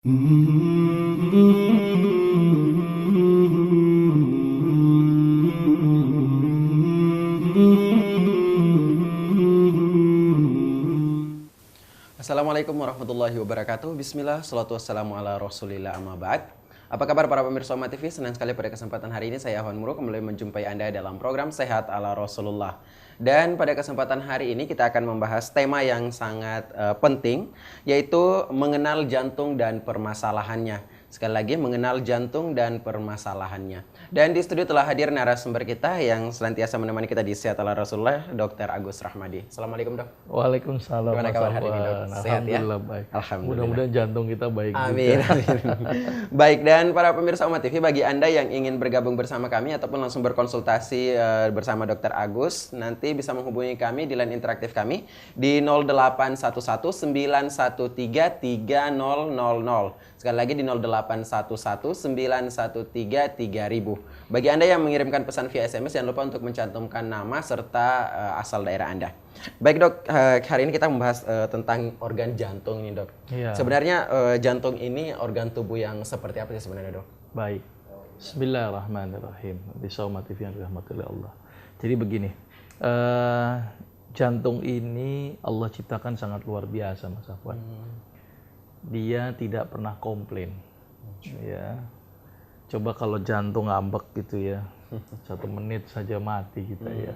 Assalamualaikum warahmatullahi wabarakatuh. Bismillah, salatu wassalamu ala rasulillah amma ba'd. Apa kabar para pemirsa Oma TV? Senang sekali pada kesempatan hari ini saya Ahwan Muru kembali menjumpai Anda dalam program Sehat ala Rasulullah. Dan pada kesempatan hari ini kita akan membahas tema yang sangat penting, yaitu mengenal jantung dan permasalahannya. Sekali lagi, mengenal jantung dan permasalahannya. Dan di studio telah hadir narasumber kita yang selantiasa menemani kita di Sehat ala Rasulullah, Dr. Agus Rahmadi. Assalamualaikum, Dok. Waalaikumsalam. Gimana kabar hari ini, Dok? Sehat ya? Alhamdulillah baik. Alhamdulillah. Mudah-mudahan jantung kita baik Amin. juga. Baik, dan para pemirsa Oma TV, bagi Anda yang ingin bergabung bersama kami ataupun langsung berkonsultasi bersama Dr. Agus, nanti bisa menghubungi kami di line interaktif kami di 081191330000. Sekali lagi di 081191333000. Bagi Anda yang mengirimkan pesan via SMS, jangan lupa untuk mencantumkan nama serta asal daerah Anda. Baik, Dok, hari ini kita membahas tentang organ jantung nih, Dok. Iya. Sebenarnya jantung ini organ tubuh yang seperti apa sih sebenarnya, Dok? Baik. Bismillahirrahmanirrahim. Di Oma TV yang dirahmati oleh Allah. Jadi begini, jantung ini Allah ciptakan sangat luar biasa, Mas Afwan. Dia tidak pernah komplain. Ya. Coba kalau jantung ngambek gitu ya, 1 menit saja mati kita ya.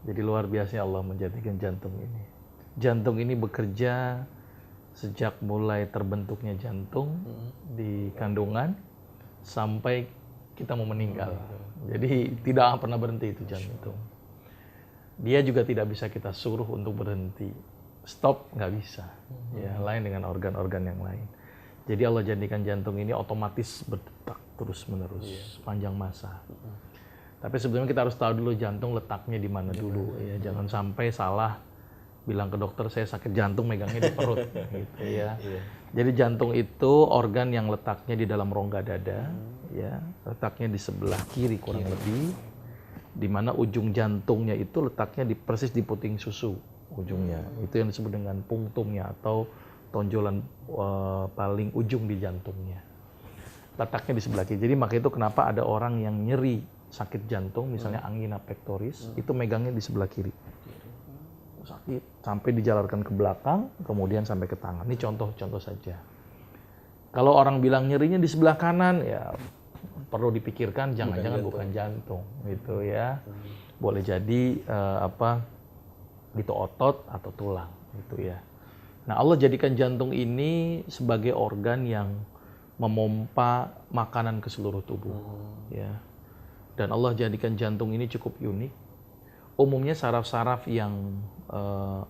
Jadi luar biasa Allah menjadikan jantung ini. Jantung ini bekerja sejak mulai terbentuknya jantung di kandungan sampai kita mau meninggal. Jadi tidak pernah berhenti itu jantung. Dia juga tidak bisa kita suruh untuk berhenti. Stop, nggak bisa. Ya, lain dengan organ-organ yang lain. Jadi Allah jadikan jantung ini otomatis berdetak terus-menerus sepanjang masa. Tapi sebelumnya kita harus tahu dulu jantung letaknya di mana dulu. Ya, jangan sampai salah bilang ke dokter saya sakit jantung megangnya di perut gitu ya. Jadi jantung itu organ yang letaknya di dalam rongga dada, ya, letaknya di sebelah kiri kurang lebih, di mana ujung jantungnya itu letaknya persis di puting susu ujungnya. Itu yang disebut dengan punktumnya atau tonjolan paling ujung di jantungnya. Letaknya di sebelah kiri. Jadi makanya itu kenapa ada orang yang nyeri sakit jantung, misalnya angina pectoris, itu megangnya di sebelah kiri. Sakit sampai dijalarkan ke belakang, kemudian sampai ke tangan. Ini contoh-contoh saja. Kalau orang bilang nyerinya di sebelah kanan, ya perlu dipikirkan jangan-jangan bukan jantung, gitu ya. Boleh jadi itu otot atau tulang, gitu ya. Nah, Allah jadikan jantung ini sebagai organ yang memompa makanan ke seluruh tubuh, ya. Dan Allah jadikan jantung ini cukup unik. Umumnya saraf-saraf yang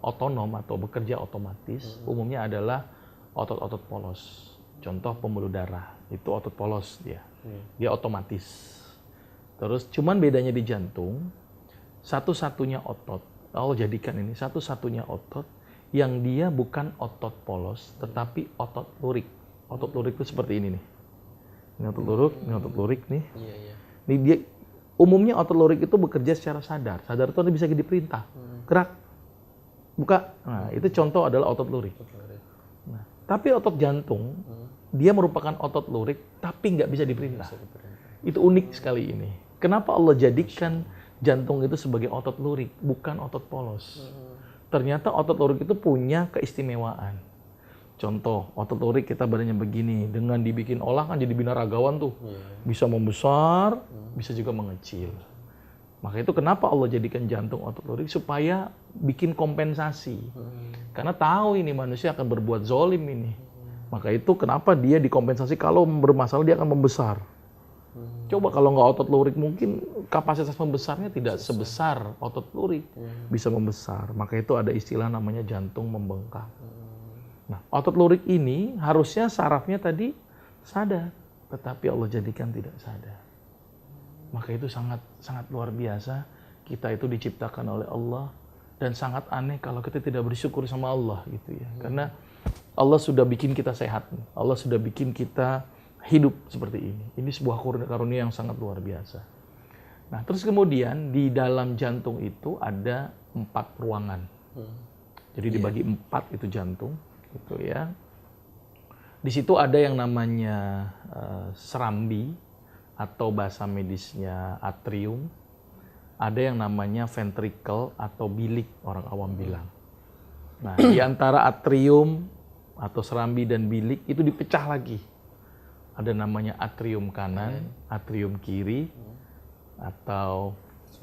otonom atau bekerja otomatis, umumnya adalah otot-otot polos. Contoh pembuluh darah, itu otot polos dia. Dia otomatis. Terus cuman bedanya di jantung, satu-satunya otot, Allah jadikan ini satu-satunya otot yang dia bukan otot polos, tetapi otot lurik. Otot lurik itu seperti ini nih. Ini otot lurik, ini otot lurik nih. Ini dia, umumnya otot lurik itu bekerja secara sadar. Sadar itu bisa diperintah. Gerak, buka. Nah, itu contoh adalah otot lurik. Nah, tapi otot jantung, dia merupakan otot lurik, tapi nggak bisa diperintah. Itu unik sekali ini. Kenapa Allah jadikan jantung itu sebagai otot lurik, bukan otot polos? Ternyata otot lurik itu punya keistimewaan. Contoh, otot lurik kita badannya begini, dengan dibikin olah kan jadi binaragawan tuh. Bisa membesar, bisa juga mengecil. Maka itu kenapa Allah jadikan jantung otot lurik, supaya bikin kompensasi. Karena tahu ini manusia akan berbuat zolim ini. Maka itu kenapa dia dikompensasi, kalau bermasalah dia akan membesar. Coba kalau nggak otot lurik, mungkin kapasitas membesarnya tidak sebesar otot lurik. Bisa membesar. Maka itu ada istilah namanya jantung membengkak. Nah, otot lurik ini harusnya sarafnya tadi sadar, tetapi Allah jadikan tidak sadar. Maka itu sangat luar biasa. Kita itu diciptakan oleh Allah, dan sangat aneh kalau kita tidak bersyukur sama Allah gitu ya. Karena Allah sudah bikin kita sehat. Allah sudah bikin kita hidup seperti ini. Ini sebuah karunia yang sangat luar biasa. Nah, terus kemudian di dalam jantung itu ada 4 ruangan. Jadi dibagi 4 itu jantung, gitu ya. Di situ ada yang namanya serambi atau bahasa medisnya atrium, ada yang namanya ventricle atau bilik orang awam bilang. Nah, di antara atrium atau serambi dan bilik itu dipecah lagi. Ada namanya atrium kanan, atrium kiri, atau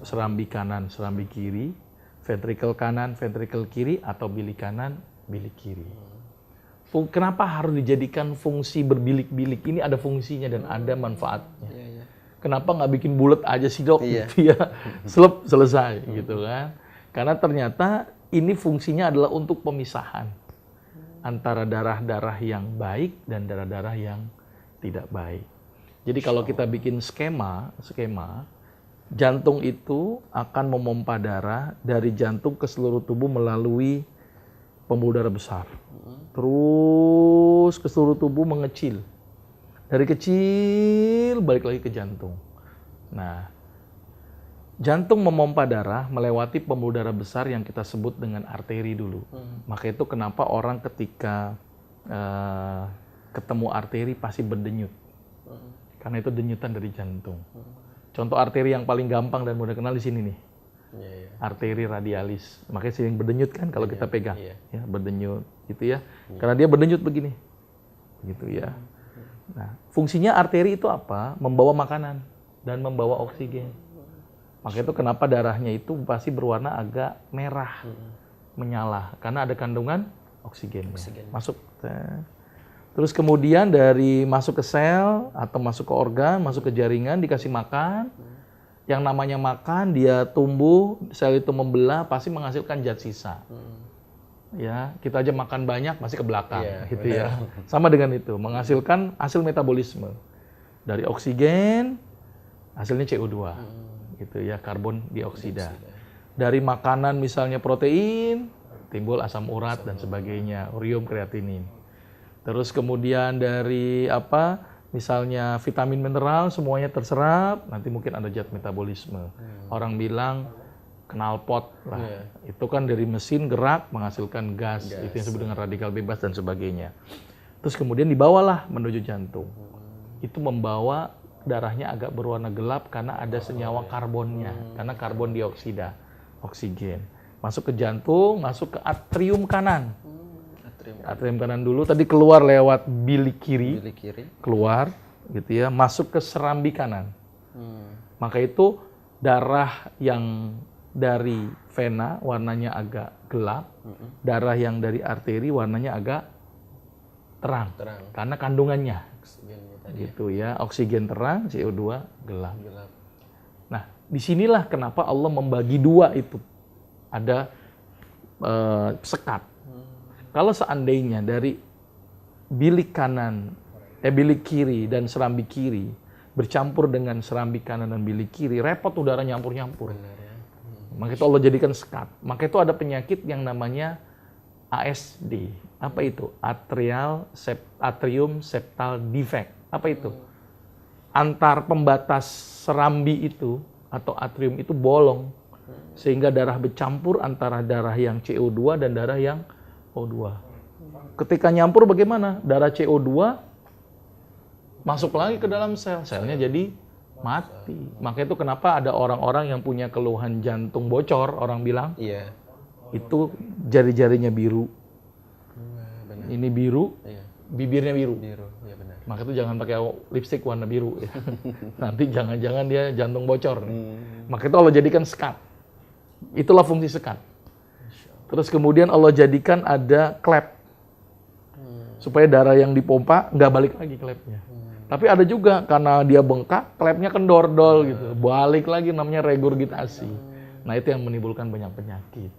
serambi kanan, serambi kiri, ventricle kanan, ventricle kiri, atau bilik kanan, bilik kiri. Kenapa harus dijadikan fungsi berbilik-bilik? Ini ada fungsinya dan ada manfaatnya. Kenapa nggak bikin bulat aja sih dok? Gitu ya, selesai gitu kan? Karena ternyata ini fungsinya adalah untuk pemisahan antara darah-darah yang baik dan darah-darah yang tidak baik. Jadi kalau kita bikin skema, jantung itu akan memompa darah dari jantung ke seluruh tubuh melalui pembuluh darah besar. Terus ke seluruh tubuh mengecil. Dari kecil balik lagi ke jantung. Nah, jantung memompa darah melewati pembuluh darah besar yang kita sebut dengan arteri dulu. Maka itu kenapa orang ketika ketemu arteri pasti berdenyut. Karena itu denyutan dari jantung. Contoh arteri yang paling gampang dan mudah kenal di sini nih. Arteri radialis. Makanya sering berdenyut kan kalau kita pegang. Ya, berdenyut gitu ya. Karena dia berdenyut begini. Gitu ya. Nah, fungsinya arteri itu apa? Membawa makanan dan membawa oksigen. Maka itu kenapa darahnya itu pasti berwarna agak merah. Menyala. Karena ada kandungan oksigen. Masuk. Terus kemudian dari masuk ke sel atau masuk ke organ, masuk ke jaringan, dikasih makan. Yang namanya makan, dia tumbuh, sel itu membelah, pasti menghasilkan zat sisa. Ya, kita aja makan banyak, masih ke belakang, gitu ya. Sama dengan itu, menghasilkan hasil metabolisme. Dari oksigen, hasilnya CO2, gitu ya, karbon dioksida. Dari makanan misalnya protein, timbul asam urat dan sebagainya, urium, kreatinin. Terus kemudian dari misalnya vitamin mineral semuanya terserap, nanti mungkin ada zat metabolisme. Orang bilang knalpot lah. Itu kan dari mesin gerak menghasilkan gas. Itu yang disebut dengan radikal bebas dan sebagainya. Terus kemudian dibawalah menuju jantung. Itu membawa darahnya agak berwarna gelap karena ada senyawa karbonnya. Karena karbon dioksida, oksigen. Masuk ke jantung, masuk ke atrium kanan. Atrium kanan dulu, tadi keluar lewat bilik kiri, keluar gitu ya, masuk ke serambi kanan. Maka itu darah yang dari vena warnanya agak gelap, darah yang dari arteri warnanya agak terang. Karena kandungannya. Gitu ya, oksigen terang, CO2 gelap. Nah, disinilah kenapa Allah membagi dua itu. Ada sekat. Kalau seandainya dari bilik kanan, bilik kiri dan serambi kiri bercampur dengan serambi kanan dan bilik kiri, repot udara nyampur-nyampur. Maka itu Allah jadikan sekat. Maka itu ada penyakit yang namanya ASD. Apa itu? Atrium septal defect. Apa itu? Antar pembatas serambi itu atau atrium itu bolong. Sehingga darah bercampur antara darah yang CO2 dan darah yang O2. Ketika nyampur bagaimana? Darah CO2 masuk lagi ke dalam sel. Selnya jadi mati. Maka itu kenapa ada orang-orang yang punya keluhan jantung bocor, orang bilang, itu jari-jarinya biru. Ini biru, bibirnya biru. Maka itu jangan pakai lipstik warna biru. Ya. Nanti jangan-jangan dia jantung bocor. Maka itu Allah jadikan sekat. Itulah fungsi sekat. Terus kemudian Allah jadikan ada klep. Supaya darah yang dipompa nggak balik lagi klepnya. Tapi ada juga karena dia bengkak, klepnya kendor-dol gitu. Balik lagi namanya regurgitasi. Nah itu yang menimbulkan banyak penyakit.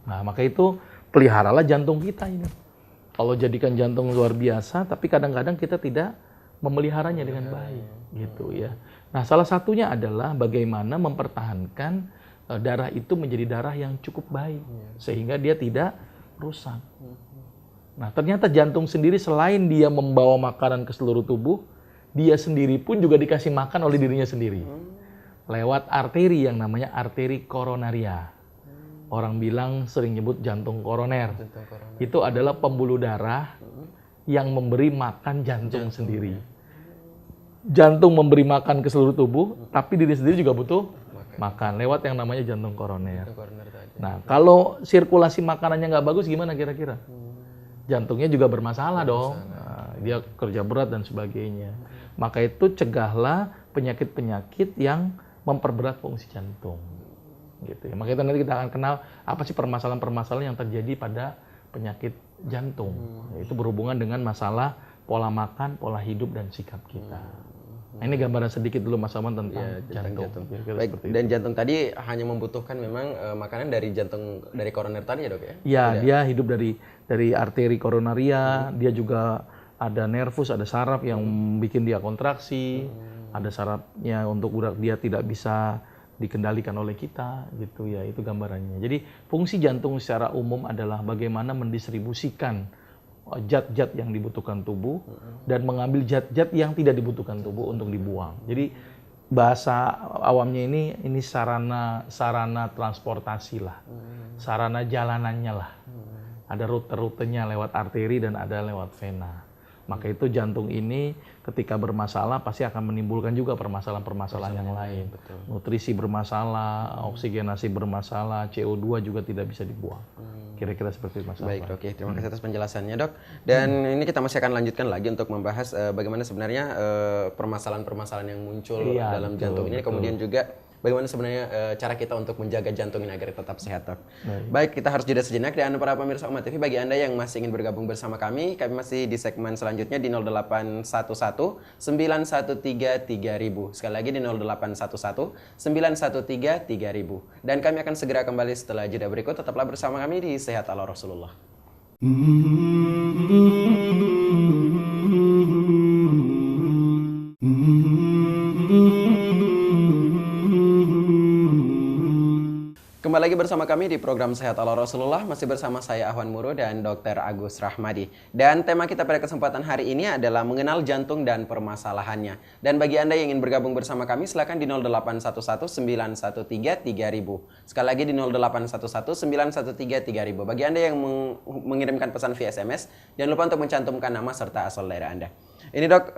Nah maka itu peliharalah jantung kita ini. Allah jadikan jantung luar biasa, tapi kadang-kadang kita tidak memeliharanya dengan baik. Gitu ya. Nah salah satunya adalah bagaimana mempertahankan darah itu menjadi darah yang cukup baik. Sehingga dia tidak rusak. Nah, ternyata jantung sendiri selain dia membawa makanan ke seluruh tubuh, dia sendiri pun juga dikasih makan oleh dirinya sendiri. Lewat arteri yang namanya arteri koronaria. Orang bilang sering nyebut jantung koroner. Itu adalah pembuluh darah yang memberi makan jantung sendiri. Jantung memberi makan ke seluruh tubuh, tapi diri sendiri juga butuh makan lewat yang namanya jantung koroner. Koroner tadi. Nah, kalau sirkulasi makanannya nggak bagus gimana kira-kira? Jantungnya juga bermasalah dong. Nah, dia kerja berat dan sebagainya. Maka itu cegahlah penyakit-penyakit yang memperberat fungsi jantung. Gitu ya. Maka itu nanti kita akan kenal apa sih permasalahan-permasalahan yang terjadi pada penyakit jantung. Itu berhubungan dengan masalah pola makan, pola hidup, dan sikap kita. Nah, ini gambaran sedikit dulu Mas Aman tentang jantung. Baik, dan jantung tadi hanya membutuhkan memang makanan dari jantung, dari koroner tadi ya dok ya? Ya, dia hidup dari arteri koronaria, dia juga ada nervus, ada saraf yang bikin dia kontraksi, ada sarafnya untuk urat dia tidak bisa dikendalikan oleh kita, gitu ya, itu gambarannya. Jadi fungsi jantung secara umum adalah bagaimana mendistribusikan zat-zat yang dibutuhkan tubuh dan mengambil zat-zat yang tidak dibutuhkan tubuh untuk dibuang. Jadi bahasa awamnya ini sarana transportasi lah, sarana jalanannya lah. Ada rute-rutenya lewat arteri dan ada lewat vena. Maka itu jantung ini ketika bermasalah pasti akan menimbulkan juga permasalahan-permasalahan yang lain. Betul. Nutrisi bermasalah, oksigenasi bermasalah, CO2 juga tidak bisa dibuang. Kira-kira seperti itu Mas. Baik dok, terima kasih atas penjelasannya dok. Dan ini kita masih akan lanjutkan lagi untuk membahas bagaimana sebenarnya permasalahan-permasalahan yang muncul dalam jantung ini. Kemudian juga bagaimana sebenarnya cara kita untuk menjaga jantung ini agar tetap sehat dok. Baik, kita harus jeda sejenak. Dan para pemirsa Umat TV, bagi Anda yang masih ingin bergabung bersama kami masih di segmen selanjutnya di 0811 913 3000. Sekali lagi di 0811 913 3000. Dan kami akan segera kembali setelah jeda berikut. Tetaplah bersama kami di Sehat ala Rasulullah. Kembali lagi bersama kami di program Sehat ala Rasulullah, masih bersama saya Ahwan Muro dan Dr. Agus Rahmadi. Dan tema kita pada kesempatan hari ini adalah mengenal jantung dan permasalahannya. Dan bagi Anda yang ingin bergabung bersama kami, silakan di 0811 913 3000. Sekali lagi di 0811 913 3000. Bagi Anda yang mengirimkan pesan via SMS, jangan lupa untuk mencantumkan nama serta asal daerah Anda. Ini dok,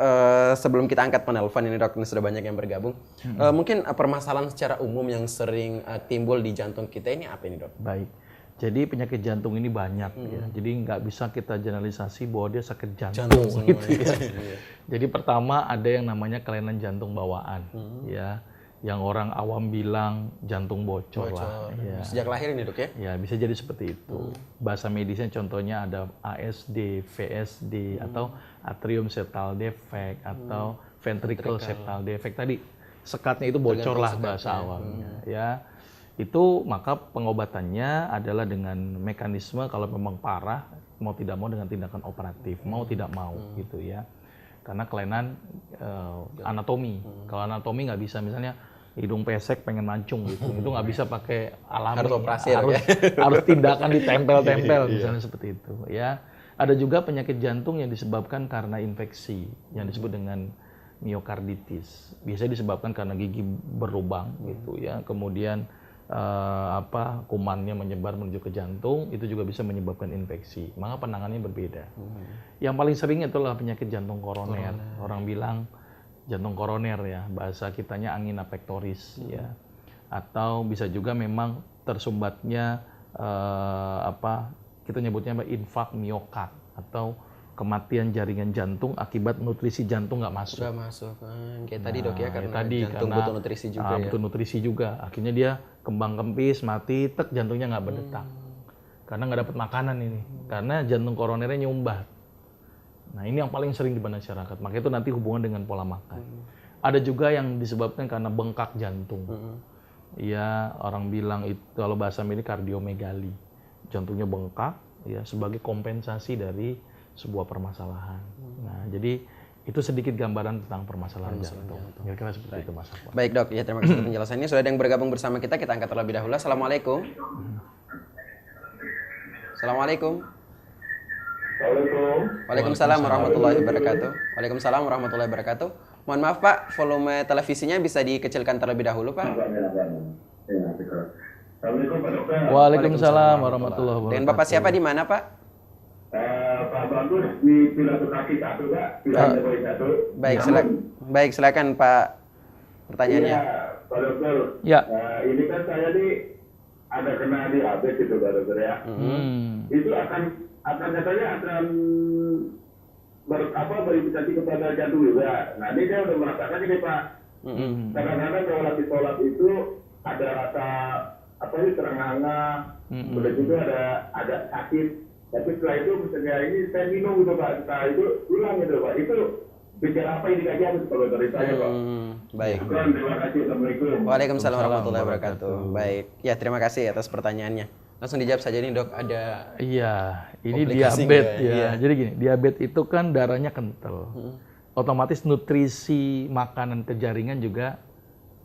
sebelum kita angkat penelpon ini dok, ini sudah banyak yang bergabung. Mungkin permasalahan secara umum yang sering timbul di jantung kita ini apa ini dok? Baik, jadi penyakit jantung ini banyak ya. Jadi nggak bisa kita generalisasi bahwa dia sakit jantung gitu ya. Jadi pertama ada yang namanya kelainan jantung bawaan ya. Yang orang awam bilang jantung bocor lah. Ya. Sejak lahir ini dok ya? Ya bisa jadi seperti itu. Bahasa medisnya contohnya ada ASD, VSD, atau atrium septal defect, atau ventricle septal defect. Tadi sekatnya itu bocor lah bahasa awamnya. Ya itu maka pengobatannya adalah dengan mekanisme kalau memang parah mau tidak mau dengan tindakan operatif, mau tidak mau gitu ya. Karena kelainan anatomi. Kalau anatomi nggak bisa, misalnya hidung pesek pengen mancung gitu, itu nggak bisa pakai alami. Harus operasi harus tindakan ditempel-tempel misalnya seperti itu ya. Ada juga penyakit jantung yang disebabkan karena infeksi yang disebut dengan miokarditis. Biasanya disebabkan karena gigi berlubang gitu ya. Kemudian kumannya menyebar menuju ke jantung, itu juga bisa menyebabkan infeksi. Maka penanganannya berbeda. Yang paling sering itulah penyakit jantung koroner. Orang bilang jantung koroner ya, bahasa kitanya angina pectoris ya. Atau bisa juga memang tersumbatnya kita nyebutnya infak miokard atau kematian jaringan jantung akibat nutrisi jantung nggak masuk. Nggak masuk kayak tadi dok ya, karena tadi, jantung butuh nutrisi juga ya. Butuh nutrisi juga. Akhirnya dia kembang kempis, mati, jantungnya nggak berdetak. Karena nggak dapat makanan ini. Karena jantung koronernya nyumbat. Nah ini yang paling sering di masyarakat. Maka itu nanti hubungan dengan pola makan. Ada juga yang disebabkan karena bengkak jantung. Ya orang bilang itu kalau bahasa medis kardiomegali. Jantungnya bengkak ya sebagai kompensasi dari sebuah permasalahan. Nah, jadi itu sedikit gambaran tentang permasalahan jantung. Kira-kira seperti itu Mas Afwan. Baik dok, ya terima kasih atas penjelasannya. Sudah ada yang bergabung bersama kita angkat terlebih dahulu. Assalamualaikum. Assalamualaikum. Waalaikumsalam warahmatullahi wabarakatuh. Waalaikumsalam warahmatullahi wabarakatuh. Mohon maaf Pak, volume televisinya bisa dikecilkan terlebih dahulu Pak. Waalaikumsalam warahmatullahi wabarakatuh. Dengan Bapak siapa di mana Pak? Pak Bagus di pidato kaki satu Pak, pidato poin satu. Baik, silakan Pak pertanyaannya. Iya, Pak Dokter. Ya. Ini kan saya nih ada kena diabetes itu Pak Dokter ya. Itu akan katanya akan berimplikasi kepada jantung juga. Nah ini saya udah merasakan ini Pak. Kadang-kadang kalau lagi sholat itu ada rasa terengah-engah, kemudian juga ada sakit. Tapi setelah itu misalnya ini saya minum gitu Pak, setelah itu hilang gitu Pak. Itu bicara apa indikasi apa kalau dari saya Pak? Baik. Terima kasih. Assalamualaikum. Waalaikumsalam warahmatullahi wabarakatuh. Baik. Ya, terima kasih atas pertanyaannya. Langsung dijawab saja nih Dok, ada Iya, ini komplikasi diabetes nggak ya? ya. Iya. Jadi gini, diabetes itu kan darahnya kental. Otomatis nutrisi makanan ke jaringan juga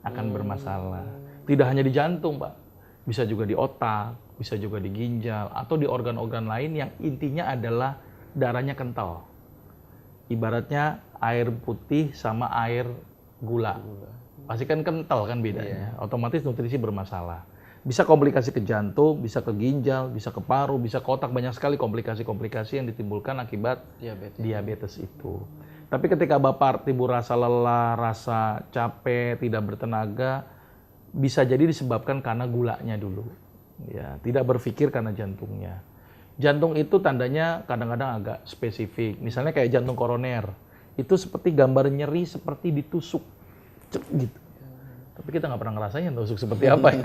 akan bermasalah. Tidak hanya di jantung, Pak. Bisa juga di otak, bisa juga di ginjal, atau di organ-organ lain yang intinya adalah darahnya kental. Ibaratnya air putih sama air gula. Pasti kan kental kan bedanya. Otomatis nutrisi bermasalah. Bisa komplikasi ke jantung, bisa ke ginjal, bisa ke paru, bisa ke otak. Banyak sekali komplikasi-komplikasi yang ditimbulkan akibat diabetes itu. Tapi ketika Bapak timbul rasa lelah, rasa capek, tidak bertenaga, bisa jadi disebabkan karena gulanya dulu. Ya, tidak berpikir karena jantungnya. Jantung itu tandanya kadang-kadang agak spesifik. Misalnya kayak jantung koroner. Itu seperti gambar nyeri seperti ditusuk. Cek gitu. Tapi kita nggak pernah ngerasain tusuk seperti apa ya.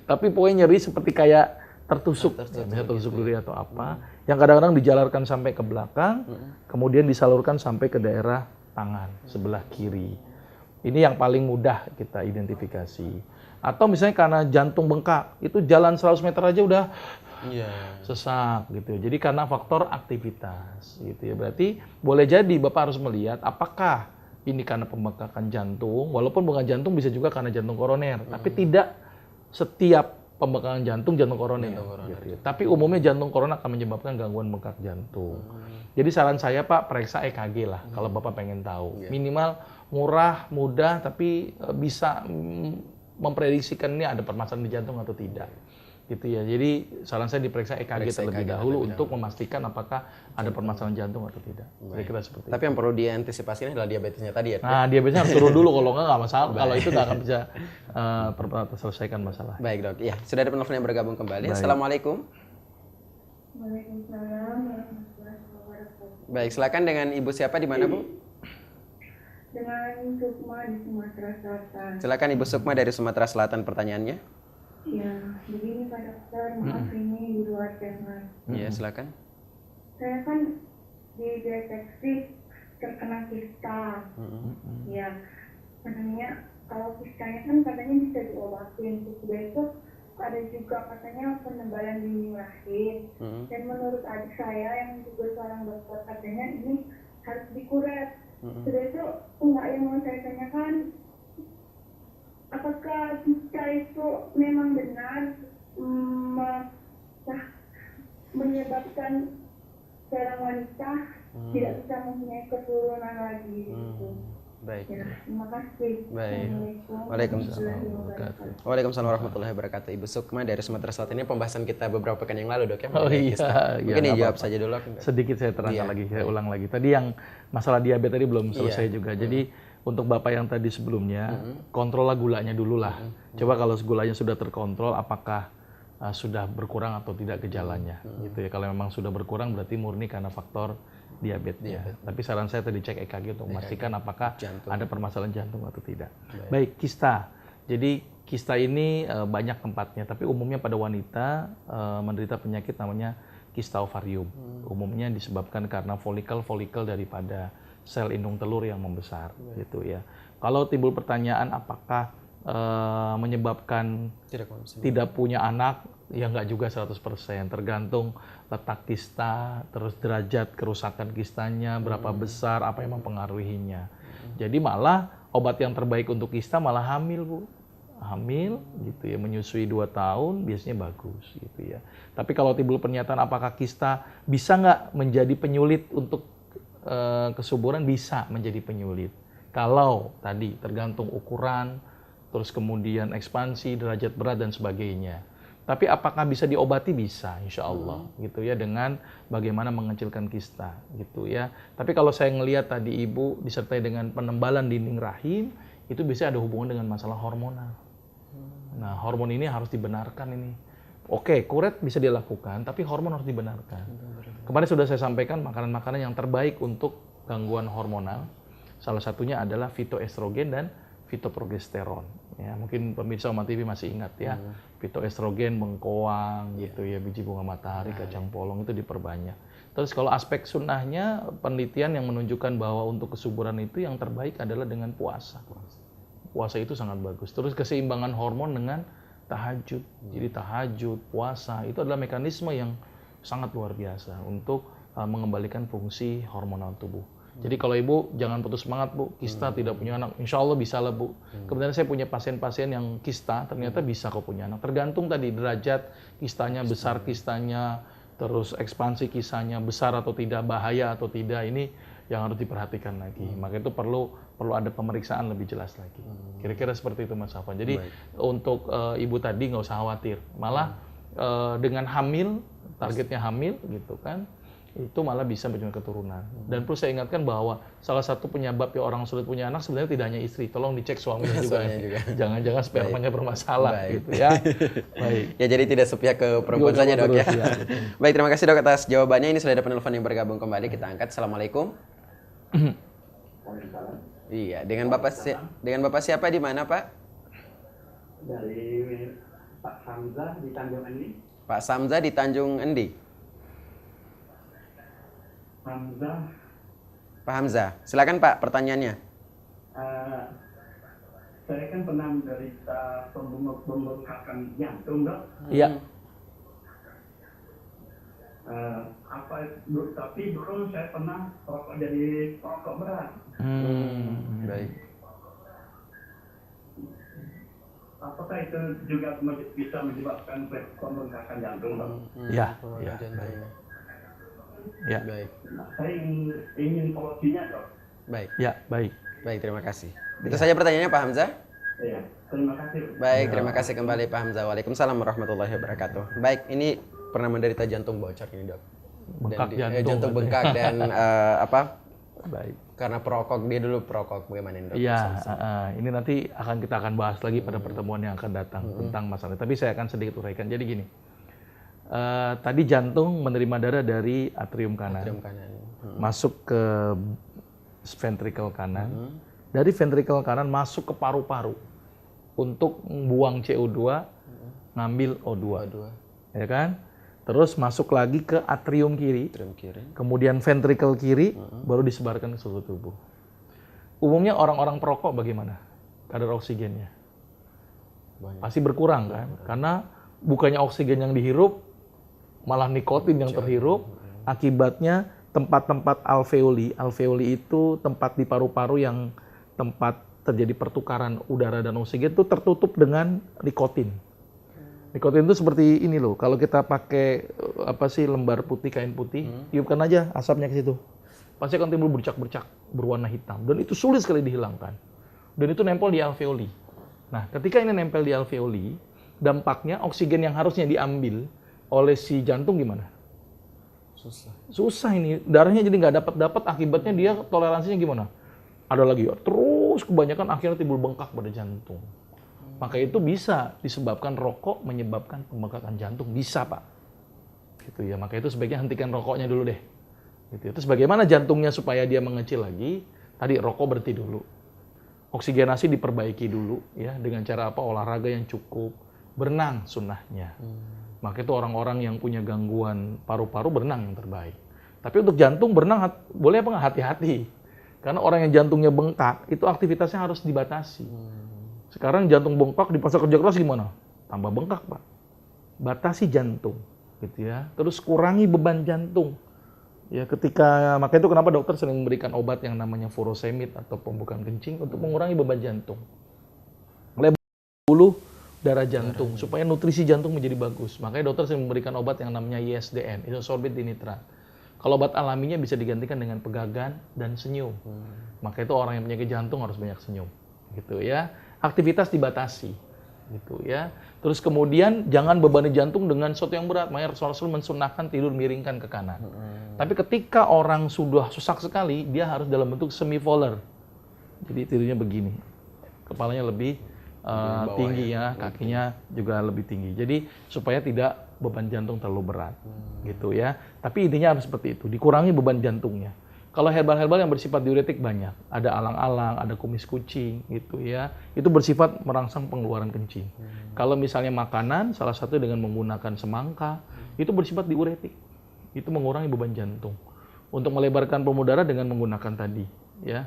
Tapi pokoknya nyeri seperti kayak tertusuk. Misalnya tusuk duri atau apa. Yang kadang-kadang dijalarkan sampai ke belakang. Kemudian disalurkan sampai ke daerah tangan sebelah kiri. Ini yang paling mudah kita identifikasi. Atau misalnya karena jantung bengkak. Itu jalan 100 meter aja udah sesak gitu. Jadi karena faktor aktivitas gitu ya. Berarti boleh jadi Bapak harus melihat apakah ini karena pembengkakan jantung, walaupun bukan jantung bisa juga karena jantung koroner, tapi tidak setiap pembengkakan jantung koroner. Gitu ya. Tapi umumnya jantung koroner akan menyebabkan gangguan bengkak jantung. Jadi saran saya Pak, periksa EKG lah kalau Bapak pengen tahu. Minimal murah, mudah, tapi bisa memprediksikan ini ada permasalahan di jantung atau tidak. Gitu ya. Jadi saran saya diperiksa EKG terlebih dahulu untuk memastikan apakah ada permasalahan jantung atau tidak. Kira-kira seperti Tapi yang perlu diantisipasi ini adalah diabetesnya tadi ya. Nah, diabetesnya harus turun dulu, kalau nggak masalah. Kalau itu nggak akan bisa terselesaikan masalah. Baik Dok, ya sudah ada penelpon yang bergabung kembali. Assalamualaikum. Waalaikumsalam warahmatullahi wabarakatuh. Baik, silakan dengan Ibu siapa di mana Bu? Dengan Sukma di Sumatera Selatan. Silakan Ibu Sukma dari Sumatera Selatan pertanyaannya. Ya, begini Pak Dokter, maaf ini di luar tema. Iya, silakan. Saya kan dideteksi terkena kista. Ya, katanya kalau kistanya kan katanya bisa diobatin. Sudah itu ada juga katanya penebalan dini rahim. Dan menurut adik saya yang juga seorang dokter katanya ini harus dikuret. Sudah itu enggak yang mau saya tanyakan, apakah kista itu memang benar menyebabkan seorang wanita tidak bisa mempunyai keturunan lagi gitu. Baik. Ya, terima kasih. Baik. Assalamualaikum Waalaikumsalam. warahmatullahi Waalaikumsalam warahmatullahi wabarakatuh. Ibu Sukma dari Sumatera Selatan, ini pembahasan kita beberapa pekan yang lalu Dok ya. Oh mengenai iya, kista. iya, Mungkin nggak dijawab apa-apa. saja dulu. Sedikit saya terangkan lagi, saya ulang lagi. Tadi yang masalah diabetes tadi belum selesai juga. Jadi untuk Bapak yang tadi sebelumnya, kontrollah gulanya dulu lah. Coba kalau gulanya sudah terkontrol, apakah sudah berkurang atau tidak gejalanya. Gitu ya. Kalau memang sudah berkurang berarti murni karena faktor diabetesnya. Tapi saran saya tadi cek EKG untuk memastikan apakah ada permasalahan jantung atau tidak. Baik, kista. Jadi kista ini banyak tempatnya, tapi umumnya pada wanita menderita penyakit namanya kista ovarium. Umumnya disebabkan karena folikel-folikel daripada sel indung telur yang membesar, gitu ya. Kalau timbul pertanyaan apakah menyebabkan tidak punya anak, ya nggak juga 100%, tergantung letak kista, terus derajat kerusakan kistanya, berapa besar, apa yang mempengaruhinya. Jadi malah obat yang terbaik untuk kista malah hamil, Bu. Hamil gitu ya, menyusui 2 tahun biasanya bagus gitu ya. Tapi kalau timbul pernyataan apakah kista bisa nggak menjadi penyulit untuk kesuburan, bisa menjadi penyulit. Kalau tadi tergantung ukuran, terus kemudian ekspansi, derajat berat dan sebagainya. Tapi apakah bisa diobati? Bisa, insya Allah, gitu ya, dengan bagaimana mengecilkan kista, gitu ya. Tapi kalau saya ngelihat tadi ibu disertai dengan penembalan dinding rahim, itu bisa ada hubungan dengan masalah hormonal. Nah, hormon ini harus dibenarkan ini. Oke, kuret bisa dilakukan, tapi hormon harus dibenarkan. Kemarin sudah saya sampaikan makanan-makanan yang terbaik untuk gangguan hormonal. Salah satunya adalah fitoestrogen dan fitoprogesteron. Ya, mungkin pemirsa Oma TV masih ingat ya, fitoestrogen, bengkoang, gitu ya, biji bunga matahari, kacang polong itu diperbanyak. Terus kalau aspek sunnahnya, penelitian yang menunjukkan bahwa untuk kesuburan itu yang terbaik adalah dengan puasa. Puasa itu sangat bagus. Terus keseimbangan hormon dengan tahajud. Jadi tahajud, puasa itu adalah mekanisme yang sangat luar biasa untuk mengembalikan fungsi hormonal tubuh. Jadi kalau ibu jangan putus semangat bu, kista tidak punya anak, insya Allah bisa lah bu. Kemudian saya punya pasien-pasien yang kista, ternyata bisa kok punya anak. Tergantung tadi derajat kistanya, besar kistanya, terus ekspansi kistanya besar atau tidak, bahaya atau tidak, ini yang harus diperhatikan lagi. Maka itu perlu ada pemeriksaan lebih jelas lagi. Kira-kira seperti itu Mas Afwan. Jadi untuk ibu tadi nggak usah khawatir, malah dengan hamil, targetnya hamil gitu kan, itu malah bisa menjadi keturunan. Dan perlu saya ingatkan bahwa salah satu penyebab ya orang sulit punya anak sebenarnya tidak hanya istri, tolong dicek suaminya juga. Jangan-jangan spermanya bermasalah gitu ya. Baik. Ya jadi tidak sepihak ke perempuan saja dok ya. Baik, terima kasih dok atas jawabannya. Ini sudah ada penelpon yang bergabung kembali, kita angkat. Assalamualaikum. Iya, dengan bapak siapa di mana Pak? Dari Pak Hamzah di Tanjung Endi. Pak Samza di Tanjung Endi. Hamzah. Pak Hamzah, silakan Pak pertanyaannya. Saya kan pernah menderita pembengkakan jantung dok. Iya. Tapi dulu saya pernah jadi perokok berat. Baik. Apakah itu juga bisa menyebabkan pembengkakan jantung dok? Ya, ya. Ya. Baik. Saya ingin solusinya dok. Baik. Ya, baik. Baik, terima kasih. Itu saja pertanyaannya Pak Hamzah. Iya, terima kasih. Baik, terima kasih kembali Pak Hamzah. Waalaikumsalam warahmatullahi wabarakatuh. Baik, ini pernah menderita jantung bocor ini dok. Bengkak jantung. Jantung bengkak dan Baik. karena perokok, dia dulu perokok, bagaimana ini dok? Iya, ini nanti kita akan bahas lagi pada pertemuan yang akan datang tentang masalah. Tapi saya akan sedikit uraikan. Jadi gini, tadi jantung menerima darah dari atrium kanan, masuk ke ventrikel kanan, dari ventrikel kanan masuk ke paru-paru untuk buang CO2, ngambil O2, ya kan? Terus masuk lagi ke atrium kiri, kemudian ventrikel kiri, baru disebarkan ke seluruh tubuh. Umumnya orang-orang perokok bagaimana? Kadar oksigennya pasti berkurang kan? Karena bukannya oksigen yang dihirup, malah nikotin yang terhirup. Akibatnya tempat-tempat alveoli itu tempat di paru-paru yang tempat terjadi pertukaran udara dan oksigen itu tertutup dengan nikotin. Nikotin itu seperti ini loh, kalau kita pakai lembar putih, kain putih, tiupkan aja asapnya ke situ. Pasti akan timbul bercak-bercak berwarna hitam, dan itu sulit sekali dihilangkan. Dan itu nempel di alveoli. Nah, ketika ini nempel di alveoli, dampaknya oksigen yang harusnya diambil oleh si jantung gimana? Susah ini, darahnya jadi nggak dapat, akibatnya dia toleransinya gimana? Ada lagi, terus kebanyakan akhirnya timbul bengkak pada jantung. Maka itu bisa disebabkan rokok menyebabkan pembengkakan jantung, bisa Pak. Gitu ya, maka itu sebaiknya hentikan rokoknya dulu deh. Gitu. Terus bagaimana jantungnya supaya dia mengecil lagi? Tadi rokok berhenti dulu. Oksigenasi diperbaiki dulu ya, dengan cara apa? Olahraga yang cukup, berenang sunnahnya. Maka itu orang-orang yang punya gangguan paru-paru berenang yang terbaik. Tapi untuk jantung berenang boleh apa nggak? Hati-hati. Karena orang yang jantungnya bengkak itu aktivitasnya harus dibatasi. Sekarang jantung bengkak dipaksa kerja keras gimana? Tambah bengkak Pak. Batasi jantung, gitu ya. Terus kurangi beban jantung. Ya maka itu kenapa dokter sering memberikan obat yang namanya furosemid atau pembukaan kencing untuk mengurangi beban jantung. Mulai dulu darah jantung supaya nutrisi jantung menjadi bagus. Makanya dokter sering memberikan obat yang namanya ISDN, isosorbit dinitrat. Kalau obat alaminya bisa digantikan dengan pegagan dan senyum. Maka itu orang yang penyakit jantung harus banyak senyum, gitu ya. Aktivitas dibatasi. gitu ya. Terus kemudian jangan bebani jantung dengan sesuatu yang berat. Makanya Rasul mensunahkan tidur miringkan ke kanan. Tapi ketika orang sudah sesak sekali, dia harus dalam bentuk semi-volar. Jadi tidurnya begini. Kepalanya lebih tinggi ya, kakinya juga lebih tinggi. Jadi supaya tidak beban jantung terlalu berat. Gitu ya. Tapi intinya harus seperti itu, dikurangi beban jantungnya. Kalau herbal-herbal yang bersifat diuretik banyak, ada alang-alang, ada kumis kucing gitu ya. Itu bersifat merangsang pengeluaran kencing. Kalau misalnya makanan, salah satu dengan menggunakan semangka, itu bersifat diuretik. Itu mengurangi beban jantung. Untuk melebarkan pembuluh darah dengan menggunakan tadi ya,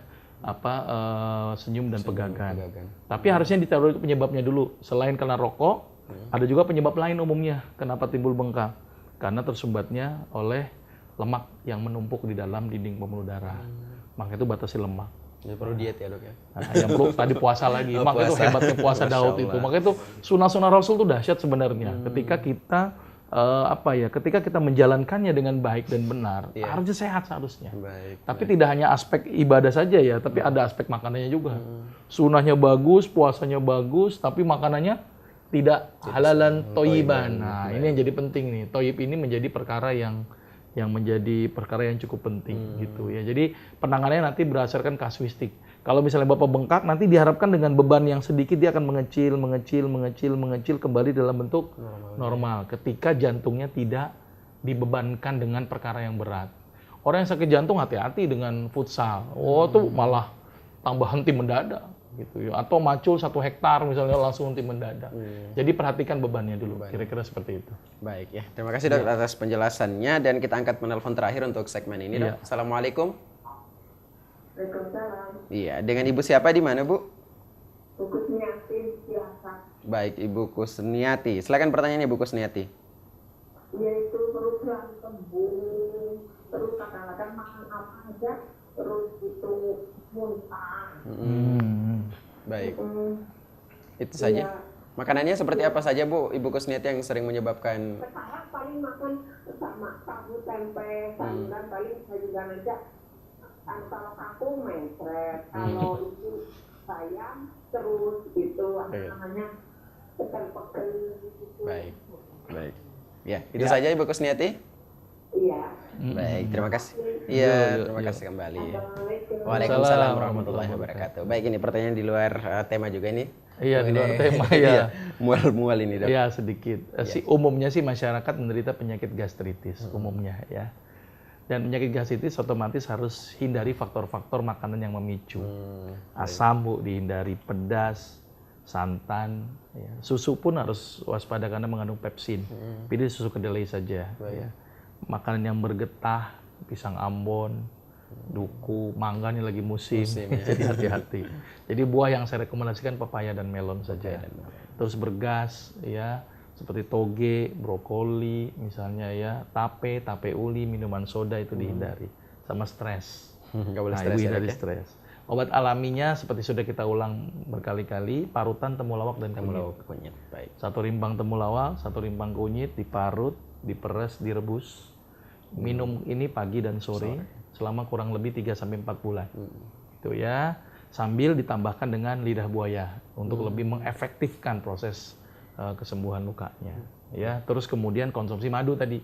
senyum dan pegagan. Tapi harusnya ditaruh penyebabnya dulu. Selain karena rokok, ada juga penyebab lain umumnya kenapa timbul bengkak. Karena tersumbatnya oleh lemak yang menumpuk di dalam dinding pembuluh darah. Maka itu batasi lemak. Jadi perlu diet ya dok ya? Nah, yang perlu tadi puasa lagi. Maka itu hebatnya puasa Daud itu. Maka itu sunnah-sunnah Rasul itu dahsyat sebenarnya. Ketika kita ketika kita menjalankannya dengan baik dan benar, harusnya sehat seharusnya. Tapi tidak hanya aspek ibadah saja ya, tapi ada aspek makanannya juga. Sunnahnya bagus, puasanya bagus, tapi makanannya tidak halalan toyiban. Nah, ini yang jadi penting nih. Toyib ini menjadi perkara yang menjadi perkara yang cukup penting gitu ya. Jadi penanganannya nanti berdasarkan kasuistik. Kalau misalnya Bapak bengkak, nanti diharapkan dengan beban yang sedikit dia akan mengecil kembali dalam bentuk normal. Ketika jantungnya tidak dibebankan dengan perkara yang berat. Orang yang sakit jantung hati-hati dengan futsal. Oh, itu malah tambah henti mendadak gitu ya. Atau macul 1 hektar misalnya langsung henti mendadak. Jadi perhatikan bebannya dulu. Kira-kira seperti itu. Baik ya. Terima kasih dok atas penjelasannya dan kita angkat penelpon terakhir untuk segmen ini dok. Assalamualaikum. Waalaikumsalam. Iya, dengan Ibu siapa di mana Bu? Bu Kusniati biasa. Baik, Ibu Kusniati. Silakan pertanyaannya Bu Kusniati. Yaitu perut tembung, terus kadang-kadang makan apa aja, terus itu muntah. Baik. Itu saja. Makanannya seperti apa saja Bu, Ibu Kusniati yang sering menyebabkan? Sekarang paling makan sama tahu tempe, sayuran paling sayuran aja. Kalau aku mencret, kalau itu sayang terus gitu, namanya pekel-pekel gitu. Baik. Ya, itu saja Ibu Kusniati. Iya. Baik, terima kasih. Iya, terima kasih kembali. Waalaikumsalam warahmatullahi wabarakatuh. Baik, ini pertanyaan di luar tema juga ini. Iya, di luar tema ya. Mual-mual ini dok. Iya, sedikit. Umumnya sih masyarakat menderita penyakit gastritis umumnya ya. Dan penyakit gastritis otomatis harus hindari faktor-faktor makanan yang memicu. Asam Bu dihindari, pedas, santan, ya. Susu pun harus waspada karena mengandung pepsin. Pilih susu kedelai saja. Ya. Makanan yang bergetah, pisang Ambon, duku, mangga ini lagi musim ya. Jadi hati-hati. Jadi buah yang saya rekomendasikan pepaya dan melon saja. Terus bergas, ya. Seperti toge, brokoli, misalnya ya, tape uli, minuman soda itu dihindari. Sama stres. Nggak boleh stres hindari stres. Obat alaminya seperti sudah kita ulang berkali-kali, parutan temulawak dan kunyit. Baik. 1 rimbang temulawak, 1 rimbang kunyit diparut, diperes, direbus. Minum ini pagi dan sore selama kurang lebih 3-4 bulan. Itu ya. Sambil ditambahkan dengan lidah buaya untuk lebih mengefektifkan proses kesembuhan lukanya. Ya, terus kemudian konsumsi madu tadi.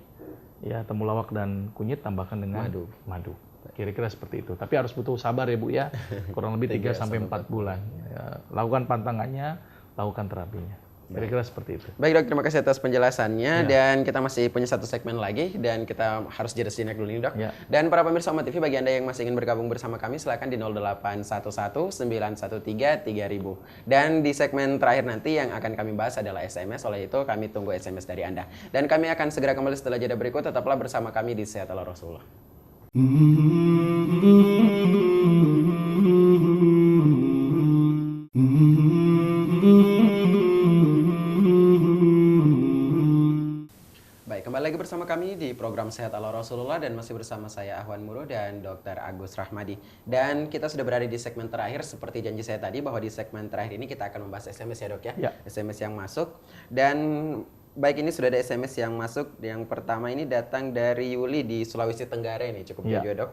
Ya, temulawak dan kunyit tambahkan dengan madu. Kira-kira seperti itu. Tapi harus butuh sabar ya Bu ya. Kurang lebih 3-4 bulan. Ya, lakukan pantangannya, lakukan terapinya. Kira-kira seperti itu. Baik dok, terima kasih atas penjelasannya. Dan kita masih punya 1 segmen lagi dan kita harus jeda sejenak dulu nih dok. Dan para pemirsa Oma TV, bagi Anda yang masih ingin bergabung bersama kami, silakan di 0811 913 3000. Dan di segmen terakhir nanti yang akan kami bahas adalah SMS. Oleh itu kami tunggu SMS dari Anda. Dan kami akan segera kembali setelah jeda berikut. Tetaplah bersama kami di Sehat ala Rasulullah. Kembali lagi bersama kami di program Sehat ala Rasulullah dan masih bersama saya Ahwan Muro dan Dr. Agus Rahmadi. Dan kita sudah berada di segmen terakhir, seperti janji saya tadi bahwa di segmen terakhir ini kita akan membahas SMS ya dok ya. SMS yang masuk. Dan baik, ini sudah ada SMS yang masuk. Yang pertama ini datang dari Yuli di Sulawesi Tenggara, ini cukup jauh dok.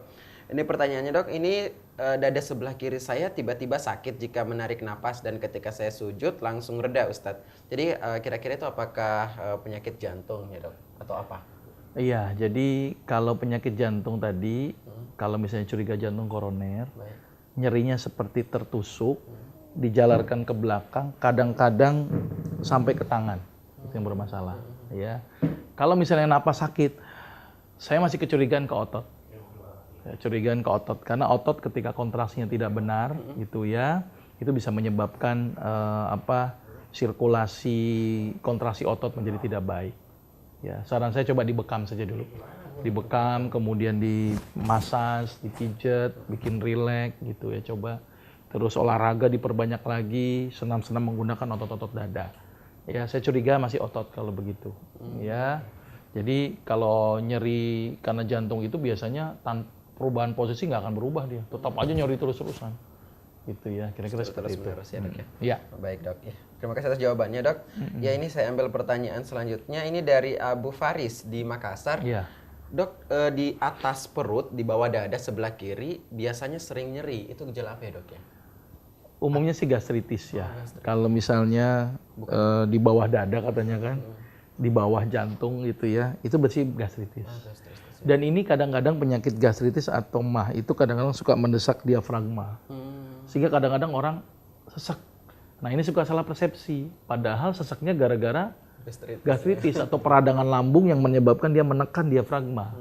Ini pertanyaannya dok, ini dada sebelah kiri saya tiba-tiba sakit jika menarik napas dan ketika saya sujud langsung reda Ustadz. Jadi kira-kira itu apakah penyakit jantung ya dok atau apa? Iya, jadi kalau penyakit jantung tadi, kalau misalnya curiga jantung koroner, Baik. nyerinya seperti tertusuk, dijalarkan ke belakang, kadang-kadang sampai ke tangan, itu yang bermasalah. Ya, kalau misalnya napas sakit, saya masih kecurigaan ke otot. Ya, curigaan ke otot, karena otot ketika kontraksinya tidak benar, gitu ya, itu bisa menyebabkan sirkulasi kontraksi otot menjadi tidak baik. Ya, saran saya coba dibekam saja dulu. Dibekam, kemudian dimasas, dipijet, bikin rileks gitu ya, coba. Terus olahraga diperbanyak lagi, senam-senam menggunakan otot-otot dada. Ya, saya curiga masih otot kalau begitu. Ya. Jadi kalau nyeri karena jantung itu biasanya perubahan posisi nggak akan berubah dia. Tetap aja nyeri terus-terusan. Gitu ya, kira-kira seperti itu. Terus ya dok ya? Ya. Baik dok. Ya. Terima kasih atas jawabannya dok. Ya ini saya ambil pertanyaan selanjutnya. Ini dari Abu Faris di Makassar. Iya. Dok, di atas perut, di bawah dada sebelah kiri biasanya sering nyeri. Itu gejala apa ya dok ya? Umumnya sih gastritis ya. Kalau misalnya di bawah dada katanya kan, di bawah jantung gitu ya, itu berarti gastritis. Dan ini kadang-kadang penyakit gastritis atau MAH itu kadang-kadang suka mendesak diafragma. Sehingga kadang-kadang orang sesak. Nah ini suka salah persepsi. Padahal sesaknya gara-gara gastritis atau peradangan lambung yang menyebabkan dia menekan diafragma.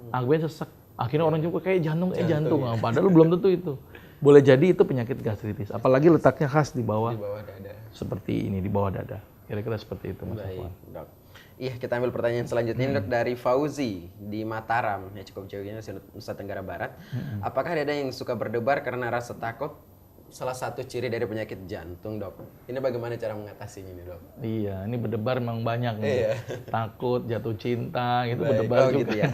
Akhirnya sesak. Akhirnya orang juga kayak jantung. Ya. Padahal belum tentu itu. Boleh jadi itu penyakit gastritis. Apalagi letaknya khas di bawah Dada. seperti ini, di bawah dada. Kira-kira seperti itu Mas Baik Afwan. dok. Iya kita ambil pertanyaan selanjutnya ini dok dari Fauzi di Mataram. Ya cukup jauh ini Nusa Tenggara Barat. Apakah ada yang suka berdebar karena rasa takut? Salah satu ciri dari penyakit jantung dok. Ini bagaimana cara mengatasinya ini dok? Iya, ini berdebar memang banyak nih. Iya. Takut, jatuh cinta, itu Baik. berdebar Oh, juga. gitu ya.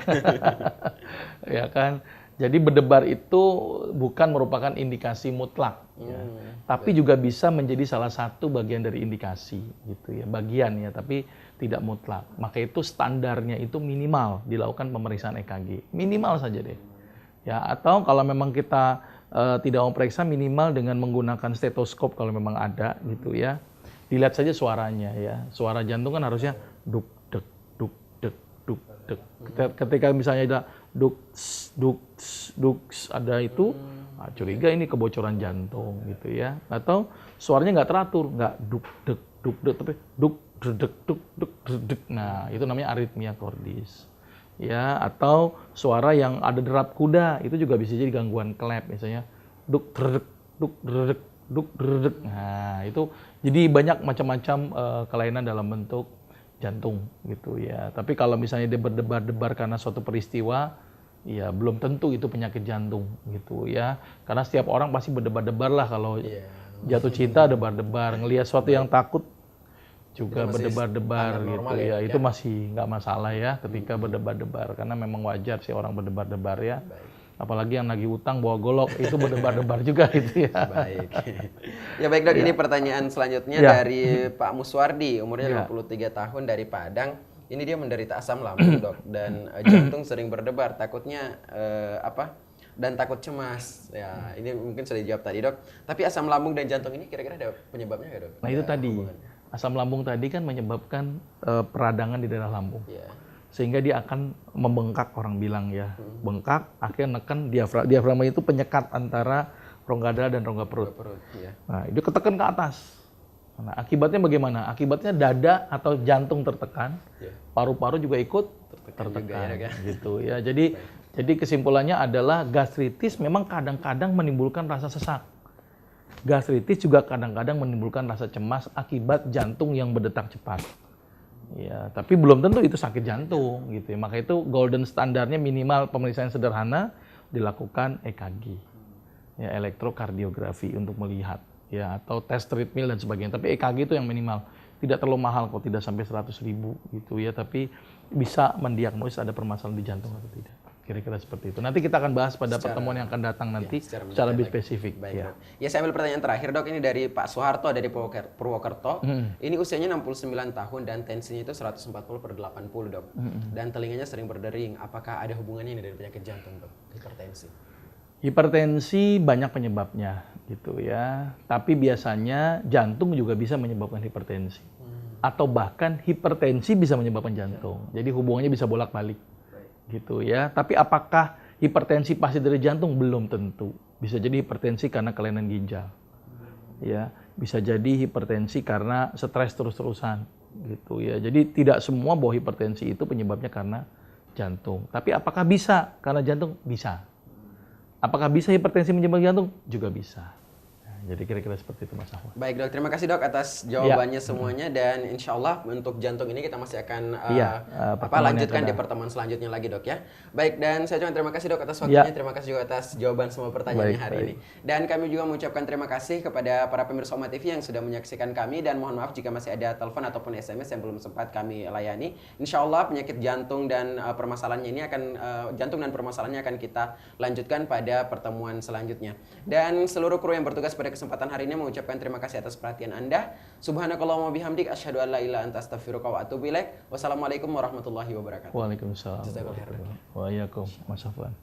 Ya kan. Jadi berdebar itu bukan merupakan indikasi mutlak, ya. Tapi juga bisa menjadi salah satu bagian dari indikasi, gitu ya, bagian ya, tapi tidak mutlak. Maka itu standarnya itu minimal dilakukan pemeriksaan EKG, minimal saja deh. Ya, atau kalau memang kita tidak mau periksa, minimal dengan menggunakan stetoskop kalau memang ada, gitu ya. Dilihat saja suaranya ya, suara jantung kan harusnya duk dek duk dek duk dek. Ketika misalnya ada duk ada itu, curiga ini kebocoran jantung gitu ya. Atau suaranya nggak teratur, nggak duk dek tapi duk dek. Nah itu namanya aritmia cordis. Ya, atau suara yang ada derap kuda itu juga bisa jadi gangguan klep misalnya duk dredek. Nah itu jadi banyak macam-macam kelainan dalam bentuk jantung gitu ya. Tapi kalau misalnya dia berdebar-debar karena suatu peristiwa, ya belum tentu itu penyakit jantung gitu ya. Karena setiap orang pasti berdebar-debar lah kalau jatuh cinta debar-debar, ngelihat sesuatu yang takut juga berdebar-debar gitu ya. Itu masih nggak masalah ya ketika berdebar-debar, karena memang wajar sih orang berdebar-debar ya. Apalagi yang lagi utang bawa golok itu berdebar-debar juga gitu ya. Baik. Ya baik dok, ini pertanyaan selanjutnya dari Pak Muswardi, umurnya 53 tahun dari Padang. Ini dia menderita asam lambung dok, dan jantung sering berdebar, takutnya dan takut cemas. Ya ini mungkin sudah dijawab tadi dok. Tapi asam lambung dan jantung ini kira-kira ada penyebabnya nggak dok? Nah itu tadi, asam lambung tadi kan menyebabkan peradangan di daerah lambung. Sehingga dia akan membengkak, orang bilang ya. Bengkak, akhirnya neken diafragma. Diafragma itu penyekat antara rongga dada dan rongga perut. Nah, itu ketekan ke atas. Nah, akibatnya bagaimana? Akibatnya dada atau jantung tertekan, paru-paru juga ikut tertekan juga, gitu ya. Jadi kesimpulannya adalah gastritis memang kadang-kadang menimbulkan rasa sesak. Gastritis juga kadang-kadang menimbulkan rasa cemas akibat jantung yang berdetak cepat. Ya, tapi belum tentu itu sakit jantung gitu ya. Maka itu golden standarnya minimal pemeriksaan sederhana dilakukan EKG. Ya, elektrokardiografi untuk melihat ya, atau tes treadmill dan sebagainya. Tapi EKG itu yang minimal. Tidak terlalu mahal kok, tidak sampai 100.000 gitu ya, tapi bisa mendiagnosis ada permasalahan di jantung atau tidak. Kira-kira seperti itu. Nanti kita akan bahas pada pertemuan yang akan datang nanti secara lebih spesifik. Baik, ya saya ambil pertanyaan terakhir dok, ini dari Pak Soeharto dari Purwokerto. Ini usianya 69 tahun dan tensinya itu 140/80 dok. Dan telinganya sering berdering. Apakah ada hubungannya ini dari penyakit jantung dok? Hipertensi. Hipertensi banyak penyebabnya gitu ya. Tapi biasanya jantung juga bisa menyebabkan hipertensi. Atau bahkan hipertensi bisa menyebabkan jantung. Jadi hubungannya bisa bolak-balik gitu ya. Tapi apakah hipertensi pasti dari jantung? Belum tentu. Bisa jadi hipertensi karena kelainan ginjal. Ya, bisa jadi hipertensi karena stres terus-terusan gitu ya. Jadi tidak semua bahwa hipertensi itu penyebabnya karena jantung. Tapi apakah bisa karena jantung? Bisa. Apakah bisa hipertensi menyebabkan jantung? Juga bisa. Nah, jadi kira-kira seperti itu Mas Ahwan. Baik dok, terima kasih dok atas jawabannya semuanya dan insya Allah untuk jantung ini kita masih akan lanjutkan di pertemuan selanjutnya lagi dok ya. Baik, dan saya ucapkan terima kasih dok atas waktunya, terima kasih juga atas jawaban semua pertanyaannya hari ini. Dan kami juga mengucapkan terima kasih kepada para pemirsa Oma TV yang sudah menyaksikan kami dan mohon maaf jika masih ada telepon ataupun SMS yang belum sempat kami layani. Insya Allah penyakit jantung dan permasalahannya ini akan jantung dan permasalahannya akan kita lanjutkan pada pertemuan selanjutnya. Dan seluruh kru yang bertugas pada kesempatan hari ini mengucapkan terima kasih atas perhatian Anda. Subhanakallahumma bihamdik asyhadu an la ilaha illa anta astaghfiruka wa atubu ilaik. Wassalamualaikum warahmatullahi wabarakatuh. Waalaikumsalam. Waalaikumsalam. Mas Afwan.